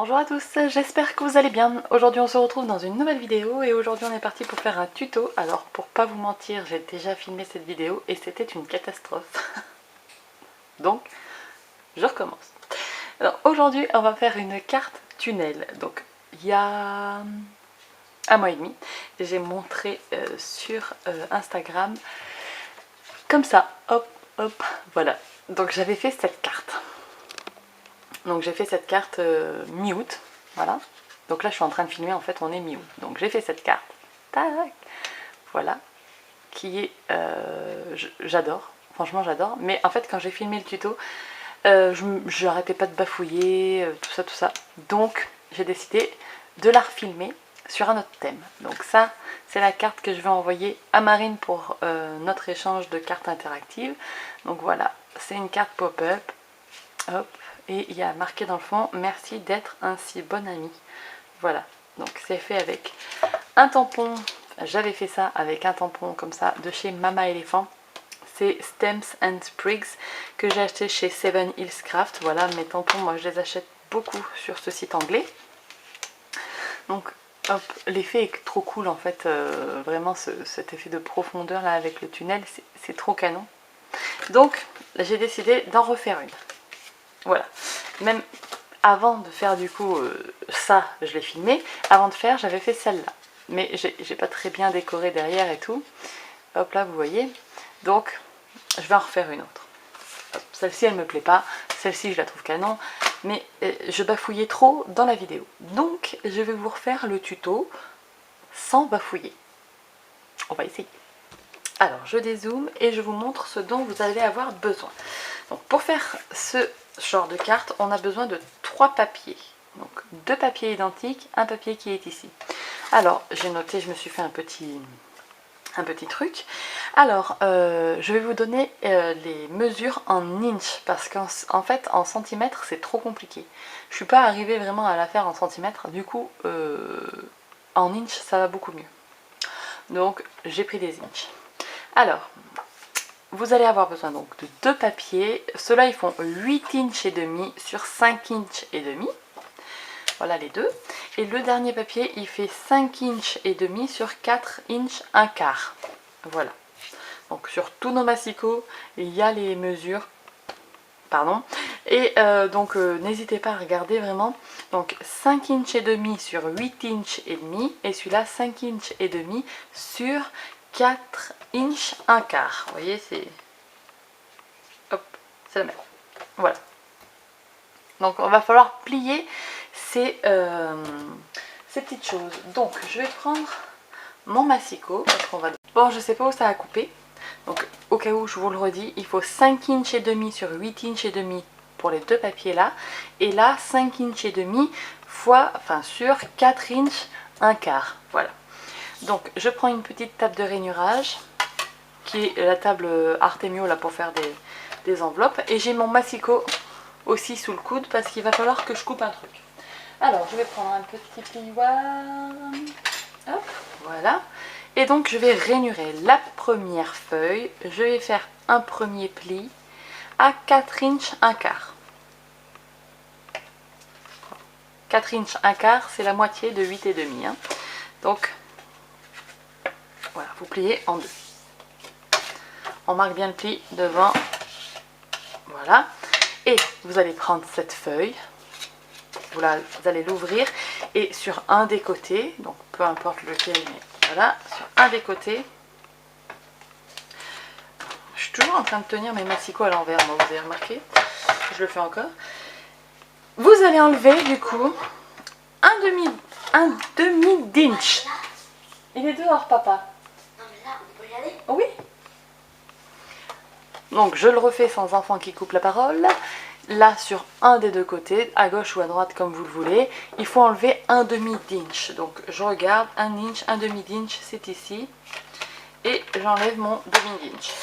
Bonjour à tous, j'espère que vous allez bien. Aujourd'hui on se retrouve dans une nouvelle vidéo et aujourd'hui on est parti pour faire un tuto. Alors pour pas vous mentir, j'ai déjà filmé cette vidéo et c'était une catastrophe. Donc je recommence. Alors aujourd'hui on va faire une carte tunnel. Donc il y a un mois et demi, j'ai montré sur Instagram comme ça, hop hop, voilà. Donc j'avais fait cette carte. Donc j'ai fait cette carte mi-août, voilà. Donc là je suis en train de filmer, en fait on est mi-août. Donc j'ai fait cette carte, tac, voilà, qui est, j'adore, franchement j'adore. Mais en fait quand j'ai filmé le tuto, je n'arrêtais pas de bafouiller, tout ça. Donc j'ai décidé de la refilmer sur un autre thème. Donc ça c'est la carte que je vais envoyer à Marine pour notre échange de cartes interactives. Donc voilà, c'est une carte pop-up, hop. Et il y a marqué dans le fond, merci d'être un si bon ami. Voilà, donc c'est fait avec un tampon. J'avais fait ça avec un tampon comme ça de chez Mama Elephant. C'est Stems and Sprigs que j'ai acheté chez Seven Hills Craft. Voilà, mes tampons, moi je les achète beaucoup sur ce site anglais. Donc hop, l'effet est trop cool en fait. Vraiment cet effet de profondeur là avec le tunnel, c'est trop canon. Donc j'ai décidé d'en refaire une. Voilà, même avant de faire du coup ça, je l'ai filmé. Avant de faire, j'avais fait celle-là. Mais j'ai pas très bien décoré derrière et tout. Hop là, vous voyez. Donc, je vais en refaire une autre. Celle-ci, elle me plaît pas. Celle-ci, je la trouve canon. Mais je bafouillais trop dans la vidéo. Donc, je vais vous refaire le tuto sans bafouiller. On va essayer. Alors, je dézoome et je vous montre ce dont vous allez avoir besoin. Donc, pour faire ce genre de carte, on a besoin de 3 papiers. Donc 2 papiers identiques, un papier qui est ici. Alors j'ai noté, je me suis fait un petit truc. Alors je vais vous donner les mesures en inch parce qu'en fait en centimètres c'est trop compliqué. Je suis pas arrivée vraiment à la faire en centimètres, du coup en inch ça va beaucoup mieux. Donc j'ai pris des inches. Alors vous allez avoir besoin donc de 2 papiers. Ceux-là ils font 8 inches et demi sur 5 inches et demi. Voilà les deux. Et le dernier papier il fait 5 inches et demi sur 4 inches un quart. Voilà. Donc sur tous nos massicots il y a les mesures. Pardon. Et donc n'hésitez pas à regarder vraiment. Donc 5 inches et demi sur 8 inches et demi. Et celui-là 5 inches et demi sur 4 inches un quart. Vous voyez, c'est... Hop, c'est la même. Voilà. Donc on va falloir plier ces petites choses. Donc je vais prendre mon massicot. Parce qu'on va... Bon, je sais pas où ça a coupé. Donc au cas où, je vous le redis, il faut 5 inches et demi sur 8 inches et demi pour les 2 papiers là. Et là, 5 inches et demi fois, enfin sur 4 inches un quart. Voilà. Donc je prends une petite table de rainurage qui est la table Artemio là pour faire des enveloppes, et j'ai mon massicot aussi sous le coude parce qu'il va falloir que je coupe un truc. Alors je vais prendre un petit plioir, hop, voilà, et donc je vais rainurer la première feuille. Je vais faire un premier pli à 4 inches un quart. 4 inches un quart, c'est la moitié de 8 et demi, hein. Donc voilà, vous pliez en deux. On marque bien le pli devant. Voilà. Et vous allez prendre cette feuille. Vous allez l'ouvrir. Et sur un des côtés, donc peu importe lequel, mais voilà, sur un des côtés. Je suis toujours en train de tenir mes massicots à l'envers, moi, vous avez remarqué. Je le fais encore. Vous allez enlever du coup un demi d'inch. Il est dehors, papa. Oui. Donc je le refais sans enfant qui coupe la parole. Là sur un des deux côtés, à gauche ou à droite comme vous le voulez, il faut enlever un demi d'inch. Donc je regarde, un inch, un demi d'inch, c'est ici. Et j'enlève mon demi d'inch.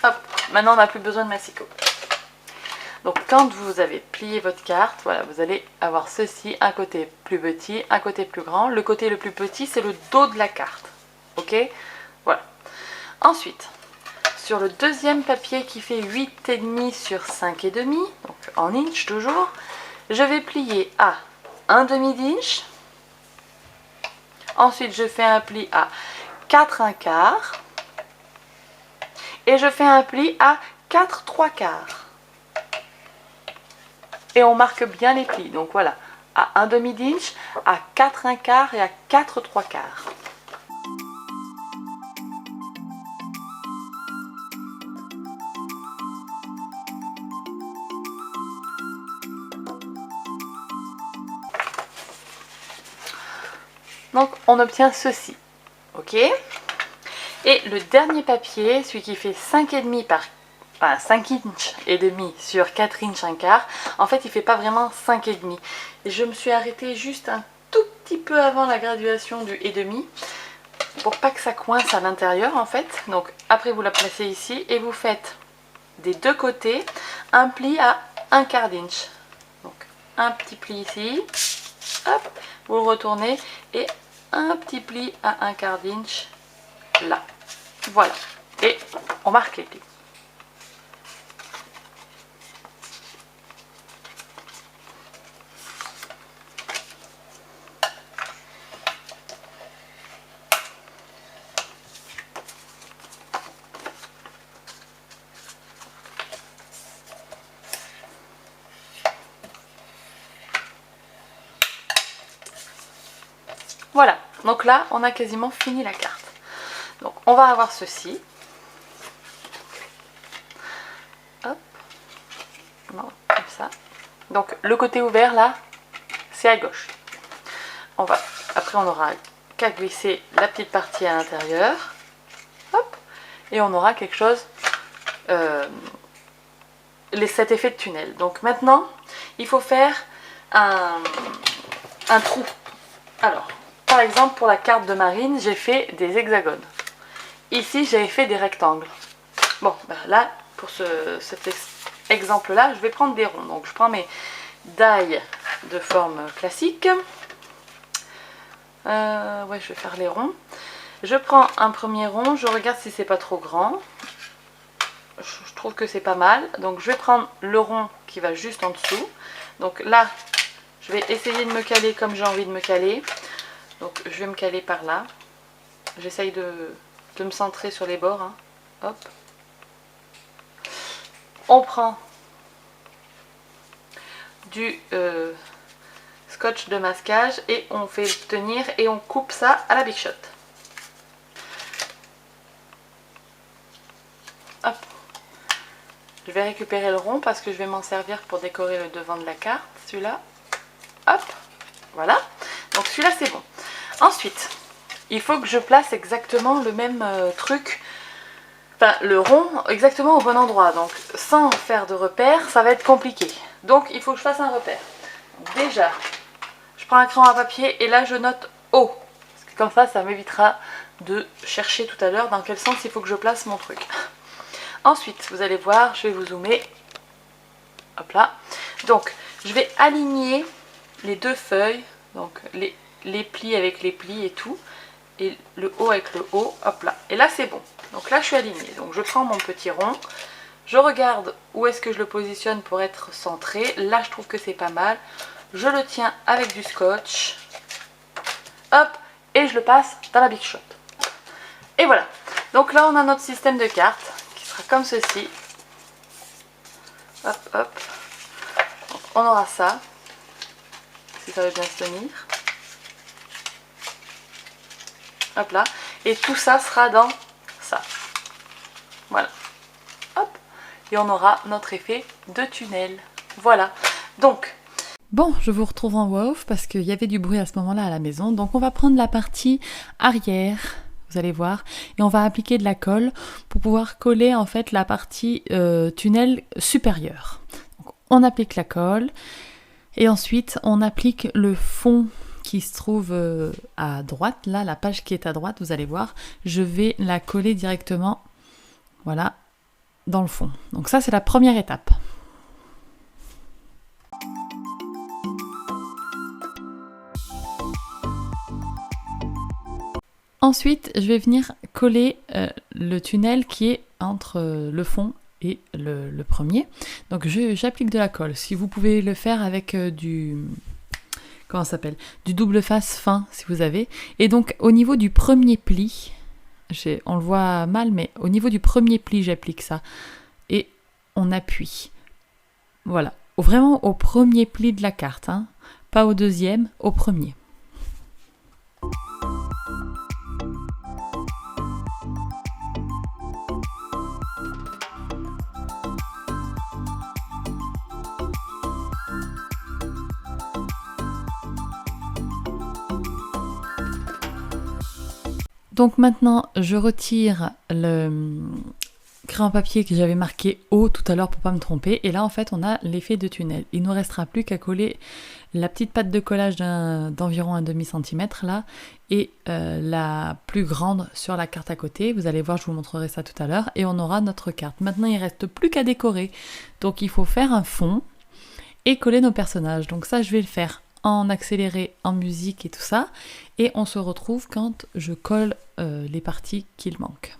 Hop, maintenant on n'a plus besoin de massicot. Donc quand vous avez plié votre carte, voilà, vous allez avoir ceci, un côté plus petit, un côté plus grand. Le côté le plus petit, c'est le dos de la carte. Ok? Voilà. Ensuite, sur le deuxième papier qui fait 8,5 sur 5,5, donc en inch toujours, je vais plier à 1/2 d'inch. Ensuite, je fais un pli à 4 1/4. Et je fais un pli à 4 3/4. Et on marque bien les plis. Donc voilà, à 1/2 d'inch, à 4 1/4 et à 4 3/4. Donc on obtient ceci, ok. Et le dernier papier, celui qui fait 5,5 par 5 inch et demi sur 4 inch 1/4, en fait il fait pas vraiment 5,5. Et je me suis arrêtée juste un tout petit peu avant la graduation du et demi pour pas que ça coince à l'intérieur en fait. Donc après vous la placez ici et vous faites des deux côtés un pli à 1/4 d'inch. Donc un petit pli ici, hop, vous le retournez et un petit pli à 1/4 d'inch là. Voilà. Et on marque les plis. Voilà, donc là on a quasiment fini la carte. Donc on va avoir ceci. Hop. Non, comme ça. Donc le côté ouvert là, c'est à gauche. Après on aura qu'à glisser la petite partie à l'intérieur. Hop. Et on aura quelque chose, cet effet de tunnel. Donc maintenant, il faut faire un trou. Alors, par exemple pour la carte de Marine, j'ai fait des hexagones. Ici, j'avais fait des rectangles. Bon, ben là, pour cet exemple-là, je vais prendre des ronds. Donc, je prends mes die de forme classique. Ouais, je vais faire les ronds. Je prends un premier rond, je regarde si c'est pas trop grand. Je trouve que c'est pas mal. Donc, je vais prendre le rond qui va juste en dessous. Donc là, je vais essayer de me caler comme j'ai envie de me caler. Donc, je vais me caler par là. J'essaye de me centrer sur les bords, hein. Hop. On prend du scotch de masquage et on fait tenir et on coupe ça à la Big Shot. Hop. Je vais récupérer le rond parce que je vais m'en servir pour décorer le devant de la carte, celui-là. Hop, voilà. Donc celui-là c'est bon. Ensuite, il faut que je place exactement le même truc, enfin le rond exactement au bon endroit. Donc sans faire de repère, ça va être compliqué. Donc il faut que je fasse un repère. Déjà, je prends un crayon à papier et là je note haut. Parce que comme ça m'évitera de chercher tout à l'heure dans quel sens il faut que je place mon truc. Ensuite, vous allez voir, je vais vous zoomer. Hop là. Donc, je vais aligner les deux feuilles. Donc, les plis avec les plis et tout. Et le haut avec le haut. Hop là. Et là, c'est bon. Donc là, je suis alignée. Donc, je prends mon petit rond. Je regarde où est-ce que je le positionne pour être centré. Là, je trouve que c'est pas mal. Je le tiens avec du scotch. Hop. Et je le passe dans la Big Shot. Et voilà. Donc là, on a notre système de cartes. Comme ceci. Hop, hop. Donc, on aura ça. Si ça veut bien se tenir. Hop là. Et tout ça sera dans ça. Voilà. Hop. Et on aura notre effet de tunnel. Voilà. Donc. Bon, je vous retrouve en voix off parce qu'il y avait du bruit à ce moment-là à la maison. Donc on va prendre la partie arrière. Vous allez voir, et on va appliquer de la colle pour pouvoir coller en fait la partie tunnel supérieure. Donc, on applique la colle et ensuite on applique le fond qui se trouve à droite, là la page qui est à droite, vous allez voir, je vais la coller directement, voilà, dans le fond. Donc ça c'est la première étape. Ensuite, je vais venir coller le tunnel qui est entre le fond et le premier. Donc j'applique de la colle. Si vous pouvez le faire avec comment ça s'appelle, du double face fin si vous avez. Et donc au niveau du premier pli, on le voit mal, mais au niveau du premier pli, j'applique ça. Et on appuie. Voilà. Vraiment au premier pli de la carte, hein. Pas au deuxième, au premier. Donc maintenant, je retire le crayon papier que j'avais marqué haut tout à l'heure pour pas me tromper. Et là, en fait, on a l'effet de tunnel. Il ne nous restera plus qu'à coller la petite patte de collage d'environ 1/2 centimètre là et la plus grande sur la carte à côté. Vous allez voir, je vous montrerai ça tout à l'heure. Et on aura notre carte. Maintenant, il ne reste plus qu'à décorer. Donc, il faut faire un fond et coller nos personnages. Donc ça, je vais le faire en accéléré, en musique et tout ça. Et on se retrouve quand je colle les parties qu'il manque.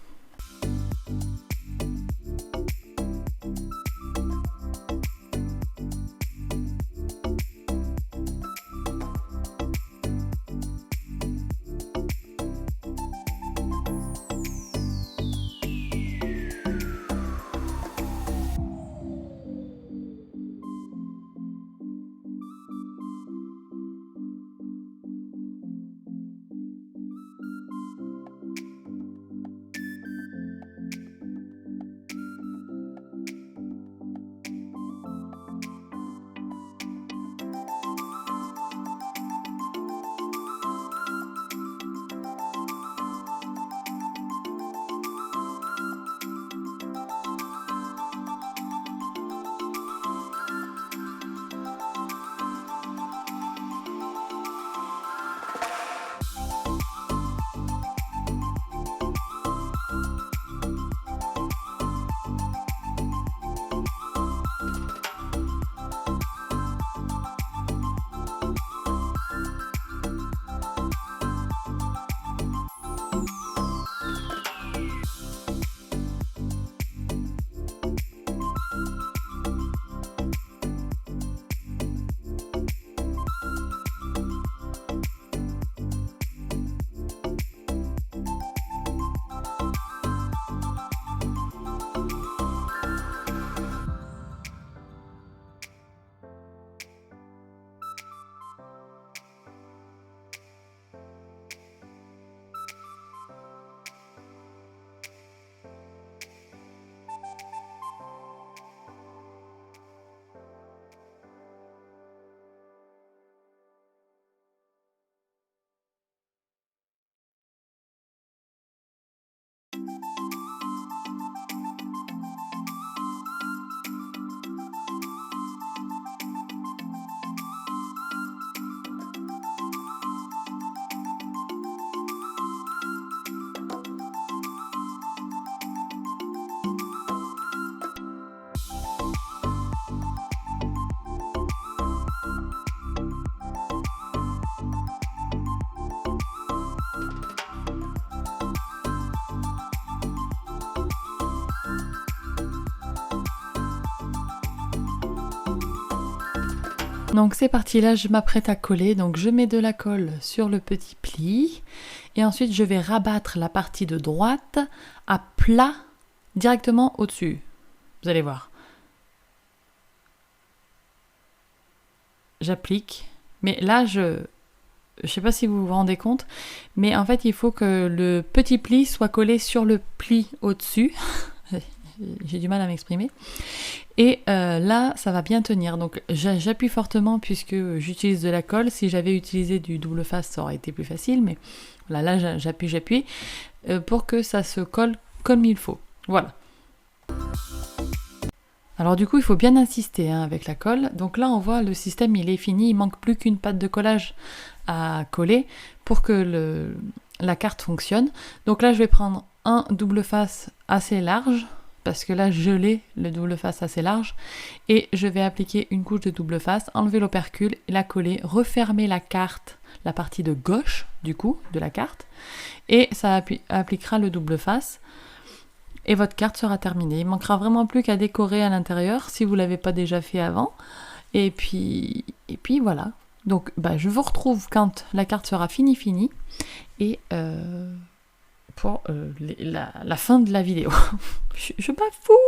Donc c'est parti, là je m'apprête à coller, donc je mets de la colle sur le petit pli et ensuite je vais rabattre la partie de droite à plat directement au-dessus. Vous allez voir. J'applique, mais là je sais pas si vous vous rendez compte, mais en fait il faut que le petit pli soit collé sur le pli au-dessus. J'ai du mal à m'exprimer. Et là, ça va bien tenir. Donc j'appuie fortement puisque j'utilise de la colle. Si j'avais utilisé du double face, ça aurait été plus facile. Mais voilà, là j'appuie pour que ça se colle comme il faut. Voilà. Alors du coup, il faut bien insister avec la colle. Donc là, on voit le système, il est fini. Il manque plus qu'une patte de collage à coller pour que la carte fonctionne. Donc là, je vais prendre un double face assez large. Parce que là, je l'ai, le double face assez large. Et je vais appliquer une couche de double face, enlever l'opercule, la coller, refermer la carte, la partie de gauche, du coup, de la carte. Et ça appliquera le double face. et votre carte sera terminée. Il manquera vraiment plus qu'à décorer à l'intérieur si vous ne l'avez pas déjà fait avant. Et puis voilà. Donc je vous retrouve quand la carte sera finie et pour la fin de la vidéo. je bafouille.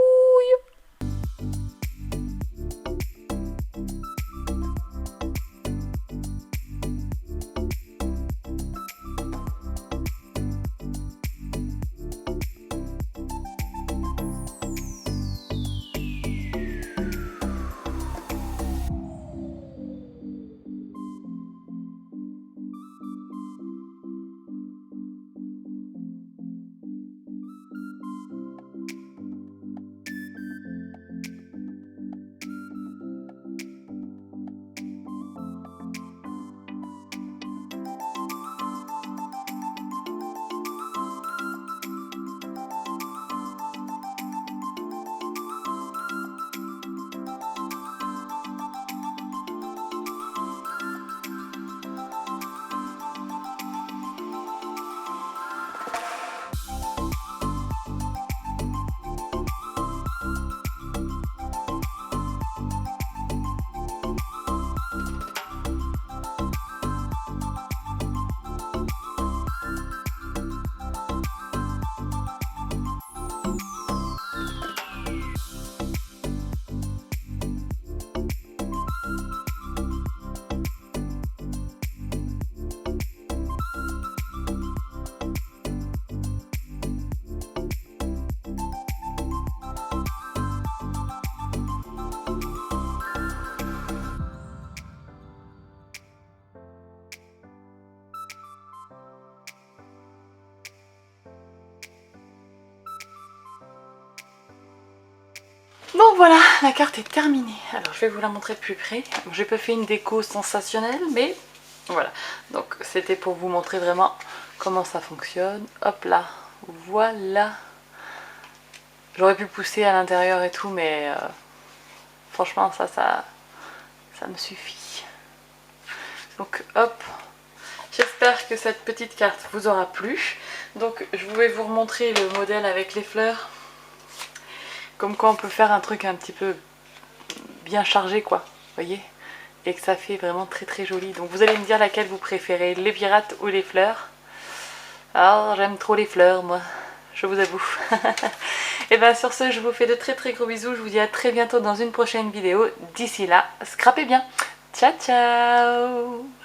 Donc voilà, la carte est terminée. Alors je vais vous la montrer de plus près. J'ai pas fait une déco sensationnelle, mais voilà. Donc c'était pour vous montrer vraiment comment ça fonctionne. Hop là, voilà. J'aurais pu pousser à l'intérieur et tout, mais franchement ça me suffit. Donc hop, j'espère que cette petite carte vous aura plu. Donc je vais vous remontrer le modèle avec les fleurs. Comme quoi on peut faire un truc un petit peu bien chargé quoi, voyez, et que ça fait vraiment très très joli. Donc vous allez me dire laquelle vous préférez, les pirates ou les fleurs. Alors j'aime trop les fleurs moi, je vous avoue. Et bien sur ce je vous fais de très très gros bisous, je vous dis à très bientôt dans une prochaine vidéo. D'ici là, scrapez bien. Ciao ciao.